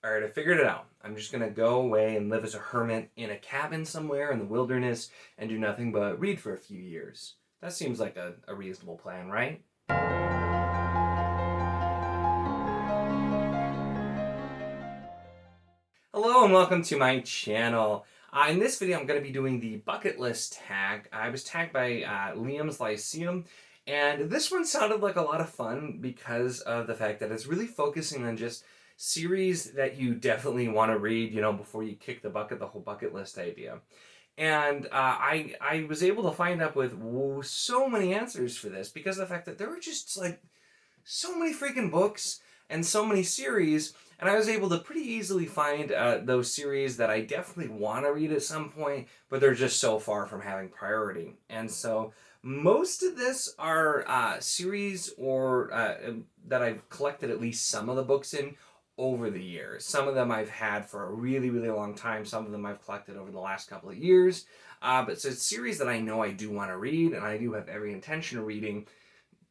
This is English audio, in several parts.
Alright, I figured it out. I'm just gonna go away and live as a hermit in a cabin somewhere in the wilderness and do nothing but read for a few years. That seems like a reasonable plan, right? Hello and welcome to my channel. In this video I'm going to be doing the bucket list tag. I was tagged by Liam's Lyceum, and this one sounded like a lot of fun because of the fact that it's really focusing on just series that you definitely want to read, before you kick the bucket, the whole bucket list idea. And I was able to find up with so many answers for this because of the fact that there were just like so many freaking books and so many series, and I was able to pretty easily find those series that I definitely want to read at some point, but they're just so far from having priority. And so most of this are series or that I've collected at least some of the books in over the years. Some of them I've had for a really, really long time. Some of them I've collected over the last couple of years. But it's a series that I know I do want to read, and I do have every intention of reading.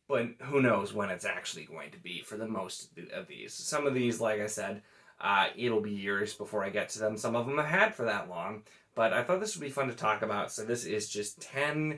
But who knows when it's actually going to be for the most of these. Some of these, like I said, it'll be years before I get to them. Some of them I've had for that long. But I thought this would be fun to talk about. So this is just 10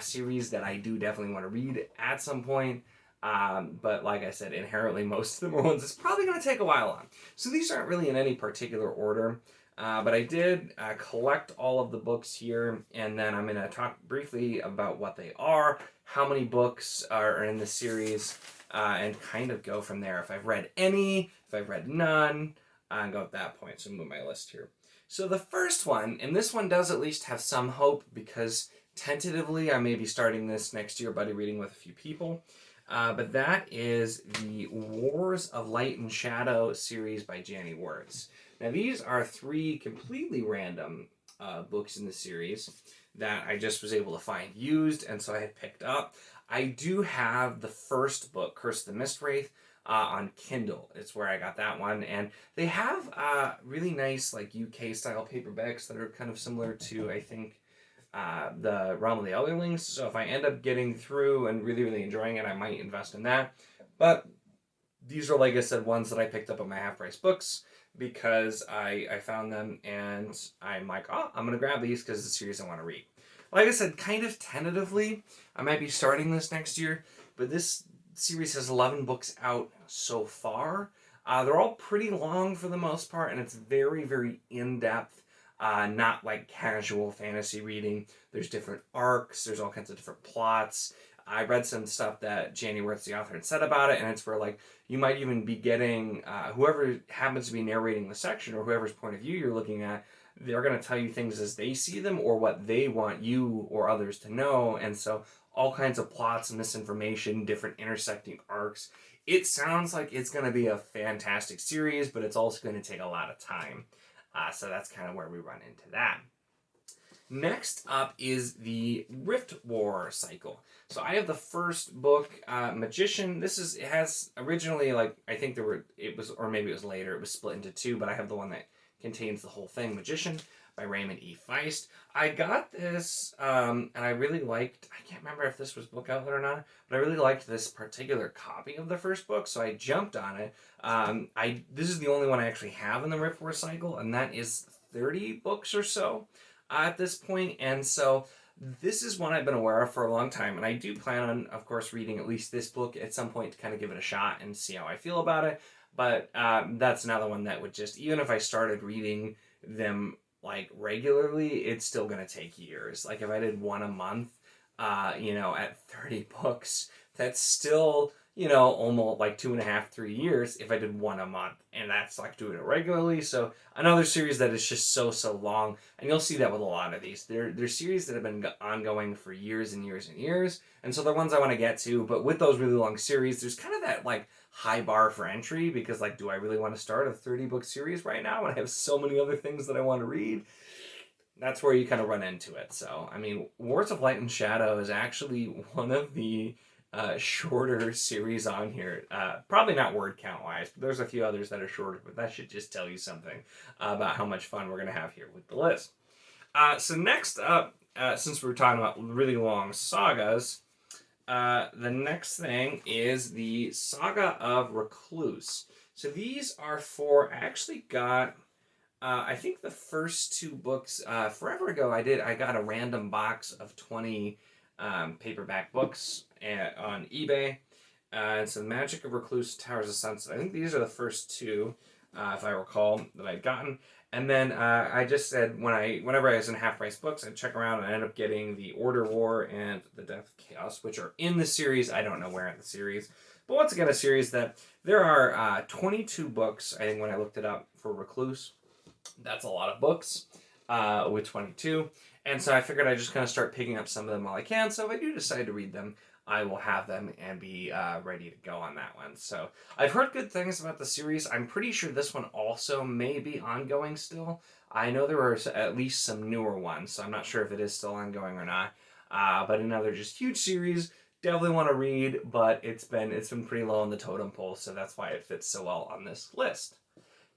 series that I do definitely want to read at some point. But like I said, inherently most of them are ones it's probably going to take a while on. So these aren't really in any particular order. But I did collect all of the books here, and then I'm going to talk briefly about what they are, how many books are in the series, and kind of go from there. If I've read any, if I've read none, and go at that point. So move my list here. So the first one, and this one does at least have some hope because tentatively I may be starting this next year buddy reading with a few people. But that is the Wars of Light and Shadow series by Draenei Words. Now these are 3 completely random books in the series that I just was able to find used, and so I had picked up. I do have the first book, Curse of the Mistwraith, on Kindle. It's where I got that one, and they have really nice like UK style paperbacks that are kind of similar to, I think, the Realm of the Elderlings. So if I end up getting through and really, really enjoying it, I might invest in that. But these are, like I said, ones that I picked up at my half-price books because I found them, and I'm like, oh, I'm going to grab these because it's a series I want to read. Like I said, kind of tentatively, I might be starting this next year, but this series has 11 books out so far. They're all pretty long for the most part, and it's very, very in-depth. Not like casual fantasy reading. There's different arcs. There's all kinds of different plots. I read some stuff that Draenei Words, the author, had said about it, and it's where like you might even be getting whoever happens to be narrating the section or whoever's point of view you're looking at. They're going to tell you things as they see them or what they want you or others to know, and so all kinds of plots and misinformation, different intersecting arcs. It sounds like it's going to be a fantastic series, but it's also going to take a lot of time. So that's kind of where we run into that. Next up is the Rift War cycle. So I have the first book, Magician. It has originally, like, I think or maybe it was later, it was split into 2, but I have the one that contains the whole thing, Magician, by Raymond E. Feist. I got this, and I really liked, I can't remember if this was book outlet or not, but I really liked this particular copy of the first book, so I jumped on it. This is the only one I actually have in the Rift War cycle, and that is 30 books or so at this point, and so this is one I've been aware of for a long time, and I do plan on, of course, reading at least this book at some point to kind of give it a shot and see how I feel about it, but that's another one that would just, even if I started reading them like regularly, it's still going to take years. Like if I did one a month, at 30 books, that's still, almost like 2.5, 3 years if I did one a month, and that's like doing it regularly. So another series that is just so long, and you'll see that with a lot of these. They're series that have been ongoing for years and years and years, and so they're ones I want to get to, but with those really long series, there's kind of that like high bar for entry, because like, do I really want to start a 30-book series right now when I have so many other things that I want to read? That's where you kind of run into it. So, I mean, Wars of Light and Shadow is actually one of the shorter series on here. Probably not word count wise, but there's a few others that are shorter, but that should just tell you something about how much fun we're going to have here with the list. So next up, since we're talking about really long sagas, the next thing is the Saga of Recluse. So these are for, I actually got, I think the first two books, forever ago I got a random box of 20 paperback books on eBay. It's The Magic of Recluse, Towers of Sunset. I think these are the first two, if I recall, that I'd gotten. And then I just said whenever I was in half-price books, I'd check around and I ended up getting the Order War and the Death of Chaos, which are in the series. I don't know where in the series. But once again, a series that there are 22 books, I think when I looked it up, for Recluse. That's a lot of books with 22. And so I figured I'd just kind of start picking up some of them while I can. So if I do decide to read them, I will have them and be ready to go on that one. So I've heard good things about the series. I'm pretty sure this one also may be ongoing still. I know there were at least some newer ones, so I'm not sure if it is still ongoing or not. But another just huge series. Definitely want to read, but it's been pretty low on the totem pole, so that's why it fits so well on this list.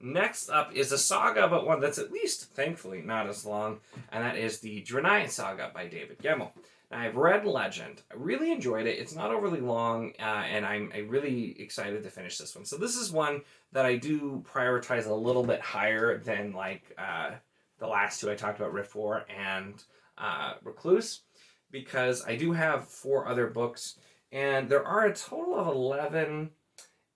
Next up is a saga, but one that's at least, thankfully, not as long, and that is the Draenei Saga by David Gemmell. Now, I've read Legend. I really enjoyed it. It's not overly long, and I'm really excited to finish this one. So this is one that I do prioritize a little bit higher than, like, the last two I talked about, Rift War and Recluse, because I do have 4 other books, and there are a total of 11.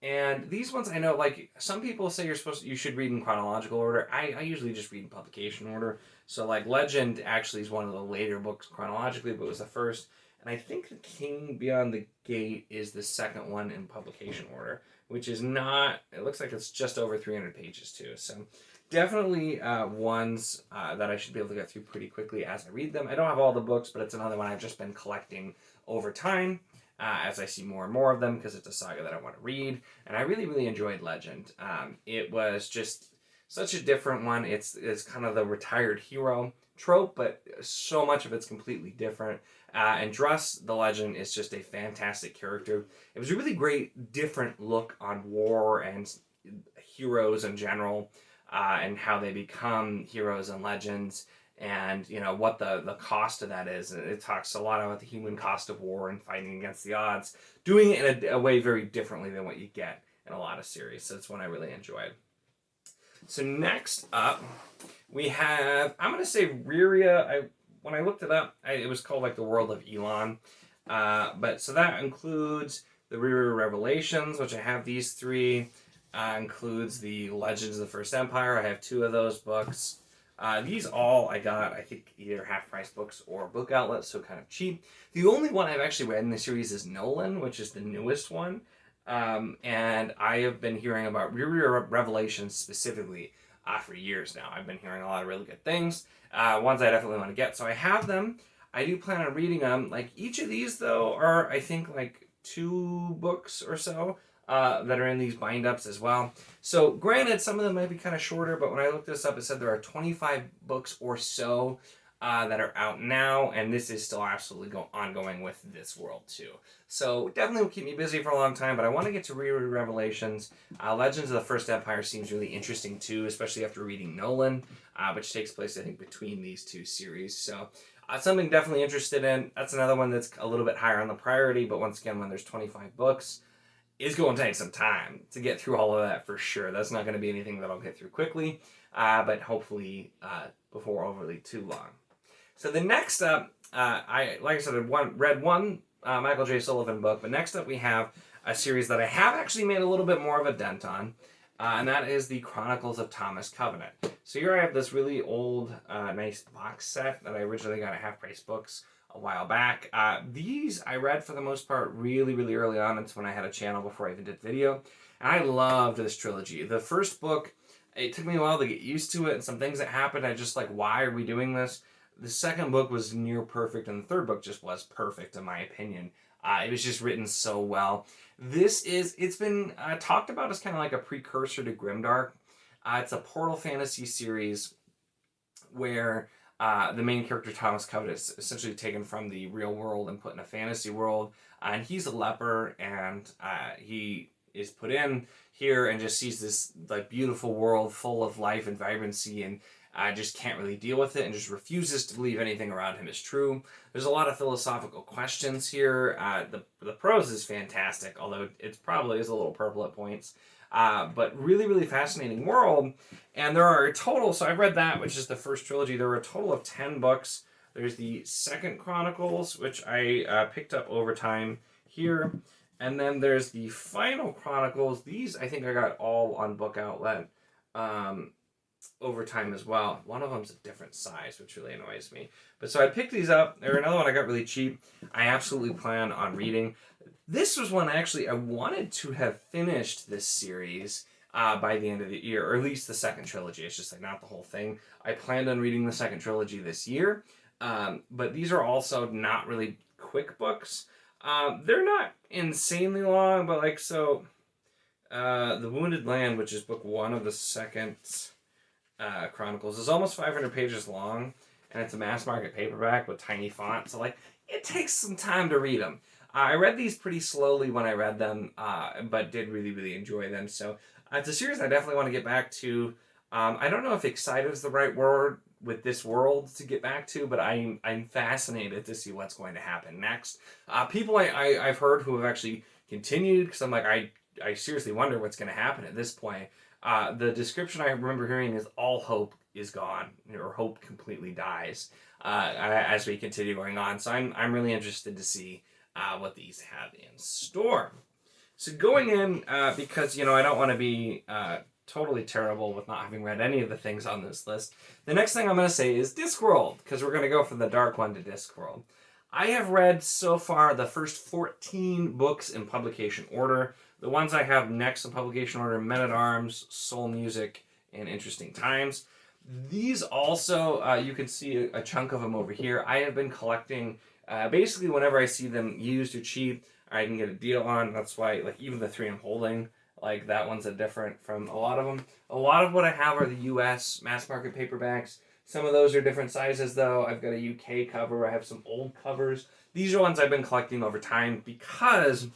And these ones, I know, like, some people say you should read in chronological order. I usually just read in publication order. So, like, Legend actually is one of the later books chronologically, but it was the first. And I think The King Beyond the Gate is the second one in publication order, which is not, it looks like it's just over 300 pages, too. So, definitely ones that I should be able to get through pretty quickly as I read them. I don't have all the books, but it's another one I've just been collecting over time. As I see more and more of them, because it's a saga that I want to read. And I really, really enjoyed Legend. It was just such a different one. It's kind of the retired hero trope, but so much of it's completely different. And Druss, the Legend, is just a fantastic character. It was a really great, different look on war and heroes in general, and how they become heroes and legends. And, you know, what the cost of that is. And it talks a lot about the human cost of war and fighting against the odds, doing it in a way very differently than what you get in a lot of series. So it's one I really enjoyed. So next up, we have, I'm going to say Ryria. When I looked it up, it was called, like, the World of Elon. But so that includes the Ryria Revelations, which I have these 3. Includes the Legends of the First Empire. I have 2 of those books. These all I got, I think, either half-price books or book outlets, so kind of cheap. The only one I've actually read in the series is Nolan, which is the newest one. And I have been hearing about Ryria Revelations specifically for years now. I've been hearing a lot of really good things. Ones I definitely want to get. So I have them. I do plan on reading them. Like, each of these, though, are, I think, like 2 books or so. That are in these bind-ups as well. So, granted, some of them might be kind of shorter, but when I looked this up, it said there are 25 books or so that are out now, and this is still absolutely ongoing with Discworld, too. So, definitely will keep me busy for a long time, but I want to get to Ryria Revelations. Legends of the First Empire seems really interesting, too, especially after reading Nolan, which takes place, I think, between these 2 series. So, something definitely interested in. That's another one that's a little bit higher on the priority, but once again, when there's 25 books, it's going to take some time to get through all of that for sure. That's not going to be anything that I'll get through quickly, but hopefully before overly too long. So the next up, I read one Michael J. Sullivan book, but next up we have a series that I have actually made a little bit more of a dent on, and that is the Chronicles of Thomas Covenant. So here I have this really old, nice box set that I originally got at Half Price Books a while back. These I read for the most part really, really early on. It's when I had a channel before I even did video. And I loved this trilogy. The first book, it took me a while to get used to it, and some things that happened, I just like, why are we doing this? The second book was near perfect, and the third book just was perfect in my opinion. It was just written so well. It's been talked about as kind of like a precursor to Grimdark. It's a portal fantasy series where the main character, Thomas Covenant, is essentially taken from the real world and put in a fantasy world. And he's a leper, and he is put in here and just sees this like beautiful world full of life and vibrancy, and just can't really deal with it and just refuses to believe anything around him is true. There's a lot of philosophical questions here. The prose is fantastic, although it probably is a little purple at points. But really, really fascinating world. And there are a total, so I've read that, which is the first trilogy. There were a total of 10 books. There's the second Chronicles, which I picked up over time here. And then there's the final Chronicles. These, I think I got all on Book Outlet over time as well. One of them's a different size, which really annoys me. But so I picked these up. There's another one I got really cheap. I absolutely plan on reading. This was one I wanted to have finished this series by the end of the year, or at least the second trilogy. It's just like not the whole thing. I planned on reading the second trilogy this year, but these are also not really quick books. They're not insanely long, but like so. The Wounded Land, which is book 1 of the second Chronicles, is almost 500 pages long, and it's a mass market paperback with tiny font, so like it takes some time to read them. I read these pretty slowly when I read them, but did really, really enjoy them. So it's a series I definitely want to get back to. I don't know if excited is the right word with this world to get back to, but I'm fascinated to see what's going to happen next. People I've heard who have actually continued, because I'm like, I seriously wonder what's going to happen at this point. The description I remember hearing is all hope is gone, or hope completely dies as we continue going on. So I'm really interested to see what these have in store. So going in, because I don't want to be totally terrible with not having read any of the things on this list, the next thing I'm going to say is Discworld, because we're going to go from the dark one to Discworld. I have read so far the first 14 books in publication order. The ones I have next in publication order: Men at Arms, Soul Music, and Interesting Times. These also, you can see a chunk of them over here. I have been collecting, basically whenever I see them used or cheap, I can get a deal on. That's why, like, even the 3 I'm holding, like, that one's a different from a lot of them. A lot of what I have are the US mass market paperbacks. Some of those are different sizes, though. I've got a UK cover. I have some old covers. These are ones I've been collecting over time because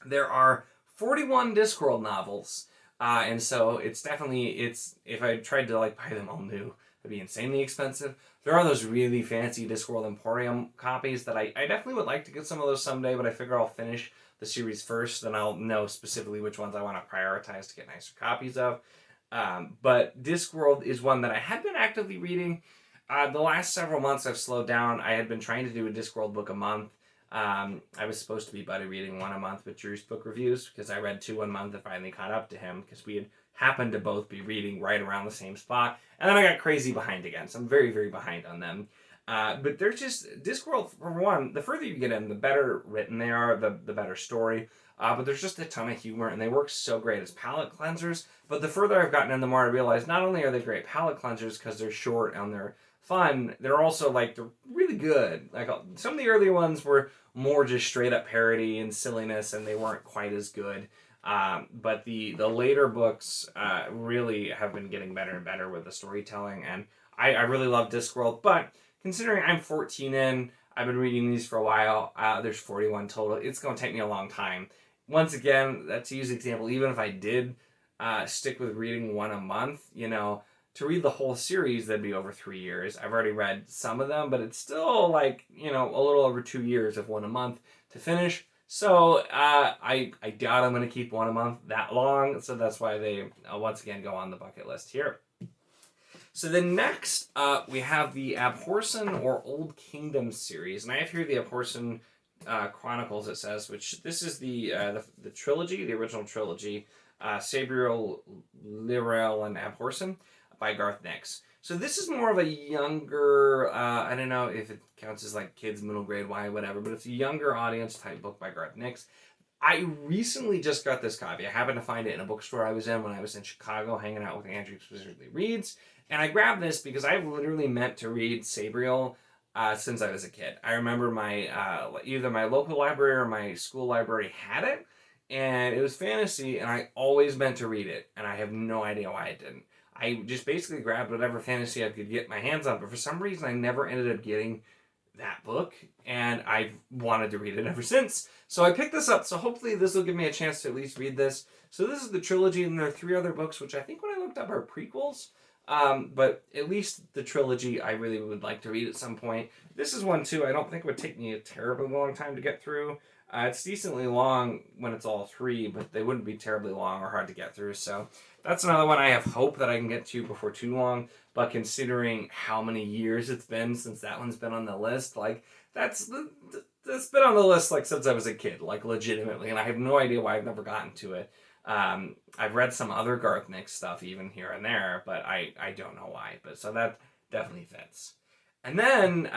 there are 41 Discworld novels. And so it's definitely, if I tried to like buy them all new, it'd be insanely expensive. There are those really fancy Discworld Emporium copies that I definitely would like to get some of those someday, but I figure I'll finish the series first, then I'll know specifically which ones I want to prioritize to get nicer copies of. But Discworld is one that I had been actively reading. The last several months I've slowed down. I had been trying to do a Discworld book a month. I was supposed to be buddy reading 1 a month with Drew's book reviews, because I read 2 1 month and finally caught up to him, because we had happened to both be reading right around the same spot. And then I got crazy behind again, so I'm very, very behind on them. But they're just, Discworld, for one, the further you get in, the better written they are, the better story. But there's just a ton of humor, and they work so great as palate cleansers. But the further I've gotten in, the more I realize not only are they great palate cleansers because they're short and they're fun, they're also, like, they're really good. Like, some of the earlier ones were more just straight up parody and silliness, and they weren't quite as good. But the later books really have been getting better and better with the storytelling, and I really love Discworld. But considering I'm 14 in, I've been reading these for a while, there's 41 total, it's going to take me a long time. Once again, to use an example, even if I did stick with reading 1 a month, to read the whole series, that'd be over 3 years. I've already read some of them, but it's still like, a little over 2 years of 1 a month to finish. So I doubt I'm going to keep 1 a month that long. So that's why they, once again, go on the bucket list here. So then next, we have the Abhorsen or Old Kingdom series. And I have here the Abhorsen Chronicles, it says, which this is the trilogy, the original trilogy, Sabriel, Lyrel, and Abhorsen, by Garth Nix. So this is more of a younger, I don't know if it counts as like kids, middle grade, Y, whatever, but it's a younger audience type book by Garth Nix. I recently just got this copy. I happened to find it in a bookstore I was in when I was in Chicago hanging out with Andrew Specifically Reads. And I grabbed this because I've literally meant to read Sabriel since I was a kid. I remember my either my local library or my school library had it, and it was fantasy, and I always meant to read it, and I have no idea why I didn't. I just basically grabbed whatever fantasy I could get my hands on, but for some reason I never ended up getting that book, and I've wanted to read it ever since. So I picked this up, so hopefully this will give me a chance to at least read this. So this is the trilogy, and there are 3 other books, which I think when I looked up are prequels. But at least the trilogy I really would like to read at some point. This is one too. I don't think it would take me a terribly long time to get through. It's decently long when it's all 3, but they wouldn't be terribly long or hard to get through. So that's another one I have hope that I can get to before too long. But considering how many years it's been since that one's been on the list, like that's been on the list like since I was a kid, like legitimately, and I have no idea why I've never gotten to it. I've read some other Garth Nix stuff even here and there, but I don't know why. But so that definitely fits. And then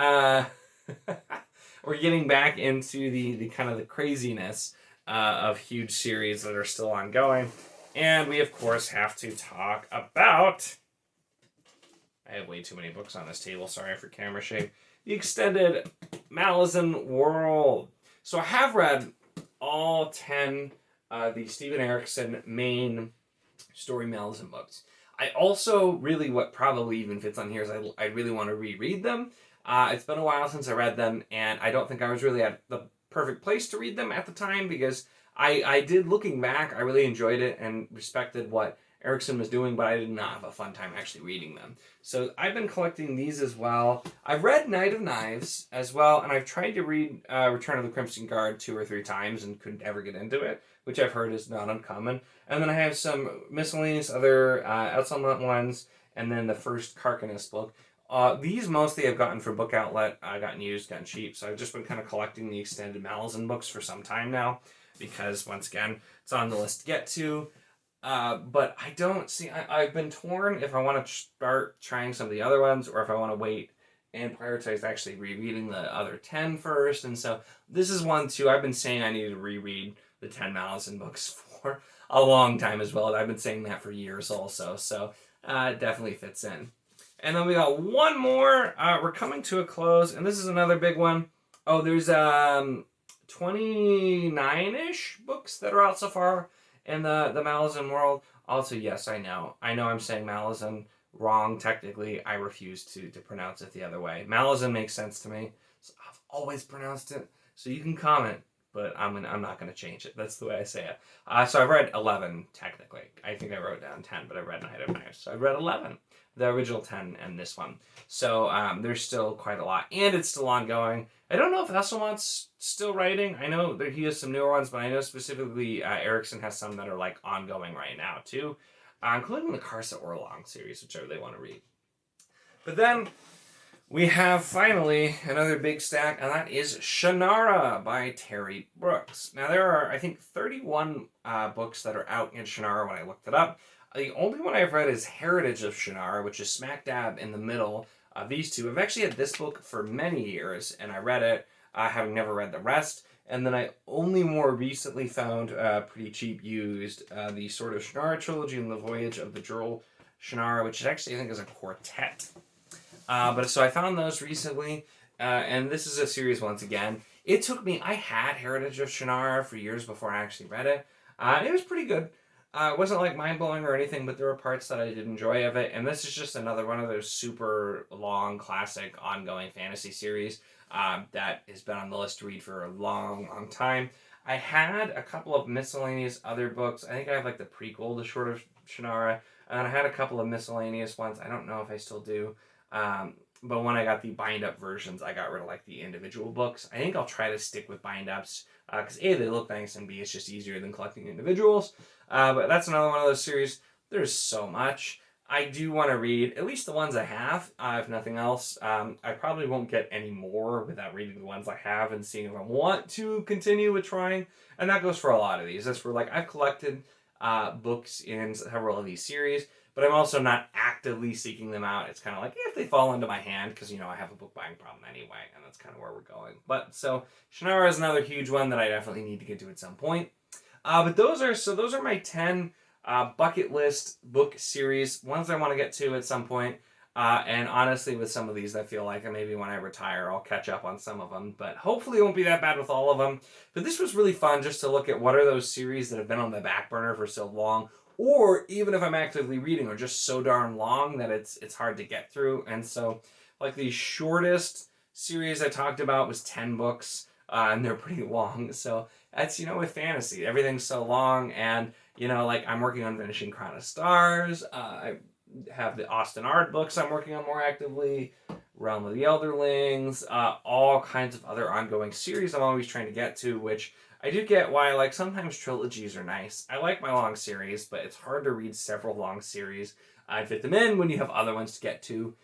we're getting back into the kind of the craziness of huge series that are still ongoing. And we, of course, have to talk about... I have way too many books on this table. Sorry for camera shake. The extended Malicious World. So I have read all 10 the Steven Erikson main story Malicious books. I also really, what probably even fits on here is I really want to reread them. It's been a while since I read them, and I don't think I was really at the perfect place to read them at the time, because I did, looking back, I really enjoyed it and respected what Erikson was doing, but I did not have a fun time actually reading them. So I've been collecting these as well. I've read Knight of Knives as well, and I've tried to read Return of the Crimson Guard 2 or 3 times and couldn't ever get into it, which I've heard is not uncommon. And then I have some miscellaneous other Outsummit ones, and then the first Carcanus book. These mostly I've gotten from Book Outlet. I gotten used, gotten cheap, so I've just been kind of collecting the extended Malicious books for some time now, because once again, it's on the list to get to. But I don't see, I've been torn if I want to start trying some of the other ones, or if I want to wait and prioritize actually rereading the other 10 first. And so this is one too. I've been saying I need to reread the 10 Malicious books for a long time as well. I've been saying that for years also. So it definitely fits in. And then we got one more. We're coming to a close, and this is another big one. Oh, there's 29-ish books that are out so far in the Malicious World. Also, yes, I know I'm saying Malicious wrong technically. I refuse to pronounce it the other way. Malicious makes sense to me. So I've always pronounced it. So you can comment, but I'm not going to change it. That's the way I say it. So I've read 11 technically. I think I wrote down 10, but I read Knight of Knives. So I read 11. The original 10 and this one. So there's still quite a lot. And it's still ongoing. I don't know if Hasselmont's still writing. I know that he has some newer ones, but I know specifically Erikson has some that are like ongoing right now too. Including the Karsa Orlong series, which I really want to read. But then we have finally another big stack, and that is Shanara by Terry Brooks. Now there are, I think, 31 books that are out in Shanara when I looked it up. The only one I've read is Heritage of Shanara, which is smack dab in the middle of these two. I've actually had this book for many years, and I read it, having never read the rest. And then I only more recently found, pretty cheap used, the Sword of Shannara trilogy and the Voyage of the Jewel Shannara, which actually I think is a quartet. But so I found those recently, and this is a series once again. It took me, I had Heritage of Shannara for years before I actually read it. It was pretty good. It wasn't like mind-blowing or anything, but there were parts that I did enjoy of it. And this is just another one of those super long, classic, ongoing fantasy series that has been on the list to read for a long, long time. I had a couple of miscellaneous other books. I think I have like the prequel to Sword of Shannara. And I had a couple of miscellaneous ones. I don't know if I still do. But when I got the bind-up versions, I got rid of like the individual books. I think I'll try to stick with bind-ups. Because A, they look nice, and B, it's just easier than collecting individuals. But that's another one of those series. There's so much. I do want to read at least the ones I have, if nothing else. I probably won't get any more without reading the ones I have and seeing if I want to continue with trying. And that goes for a lot of these. That's for, like, I've collected books in several of these series, but I'm also not actively seeking them out. It's kind of like, if they fall into my hand, because, you know, I have a book buying problem anyway, and that's kind of where we're going. But, so, Shanara is another huge one that I definitely need to get to at some point. But those are my 10 bucket list book series, ones I want to get to at some point. And honestly, with some of these, I feel like maybe when I retire, I'll catch up on some of them. But hopefully it won't be that bad with all of them. But this was really fun just to look at what are those series that have been on the back burner for so long, or even if I'm actively reading, are just so darn long that it's hard to get through. And so, like, the shortest series I talked about was 10 books, and they're pretty long. So that's, you know, with fantasy, everything's so long, and, you know, like, I'm working on finishing Crown of Stars. I have the Austin Ard books I'm working on more actively. Realm of the Elderlings, all kinds of other ongoing series I'm always trying to get to, which I do get why, like, sometimes trilogies are nice. I like my long series, but it's hard to read several long series and fit them in when you have other ones to get to.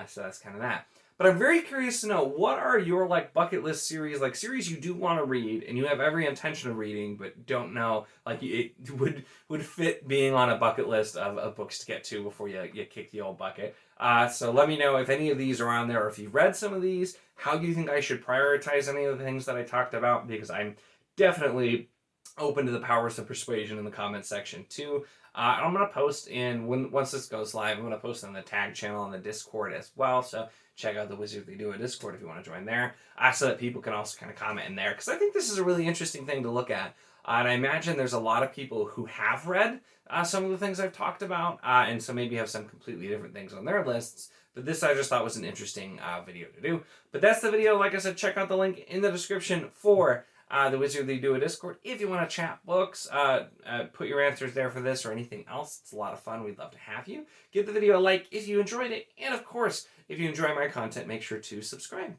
So that's kind of that. But I'm very curious to know, what are your, like, bucket list series, like series you do want to read and you have every intention of reading but don't know, like, it would fit being on a bucket list of books to get to before you kick the old bucket. So let me know if any of these are on there, or if you've read some of these. How do you think I should prioritize any of the things that I talked about? Because I'm definitely open to the powers of persuasion in the comment section too. I'm gonna post once this goes live. I'm gonna post on the tag channel on the Discord as well. So check out the Wizardly Do It Discord if you want to join there, so that people can also kind of comment in there, because I think this is a really interesting thing to look at. And I imagine there's a lot of people who have read some of the things I've talked about, and so maybe have some completely different things on their lists. But this I just thought was an interesting video to do. But that's the video. Like I said, check out the link in the description for the Wizardly Do It Discord if you want to chat books. Put your answers there for this or anything else. It's a lot of fun. We'd love to have you. Give the video a like if you enjoyed it. And of course, if you enjoy my content, make sure to subscribe.